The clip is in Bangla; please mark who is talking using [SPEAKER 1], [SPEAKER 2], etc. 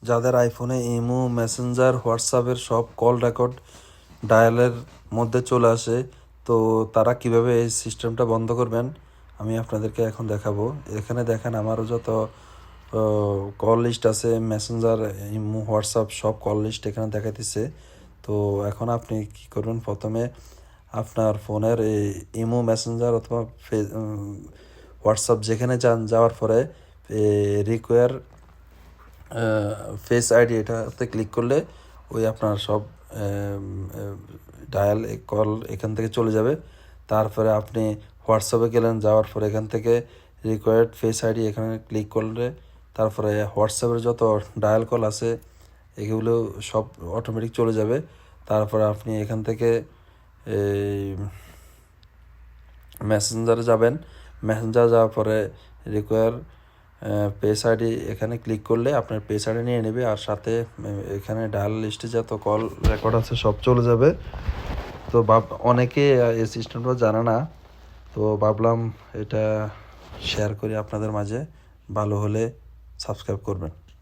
[SPEAKER 1] যাদের আইফোনে ইমো, মেসেঞ্জার, হোয়াটসঅ্যাপের সব কল রেকর্ড ডায়ালের মধ্যে চলে আসে, তো তারা কিভাবে এই সিস্টেমটা বন্ধ করবেন আমি আপনাদেরকে এখন দেখাবো। এখানে দেখেন আমারও যত কল লিস্ট আছে, মেসেঞ্জার, ইমো, হোয়াটসঅ্যাপ সব কল লিস্ট এখানে দেখাইতেছে। তো এখন আপনি কি করবেন, প্রথমে আপনার ফোনের এই ইমো, মেসেঞ্জার অথবা হোয়াটসঅ্যাপ যেখানে যান, যাওয়ার পরে রিকোয়ার ফেস আইডি এটাতে ক্লিক করলে ওই আপনার সব ডায়াল কল এখান থেকে চলে যাবে। তারপরে আপনি হোয়াটসঅ্যাপে গেলেন, যাওয়ার পরে এখান থেকে রিকোয়ার্ড ফেস আইডি এখানে ক্লিক করলে তারপরে হোয়াটসঅ্যাপের যত ডায়াল কল আছে এগুলো সব অটোমেটিক চলে যাবে। তারপরে আপনি এখান থেকে এই মেসেঞ্জারে যাবেন, মেসেঞ্জার যাওয়ার পরে রিকোয়ার পেজ আইডি এখানে ক্লিক করলে আপনার পেজ আইডি নিয়ে নেবে, আর সাথে এখানে ডায়াল লিস্টে যত কল রেকর্ড আছে সব চলে যাবে। তো অনেকে এই সিস্টেমটা জানে না, তো ভাবলাম এটা শেয়ার করি আপনাদের মাঝে। ভালো হলে সাবস্ক্রাইব করবেন।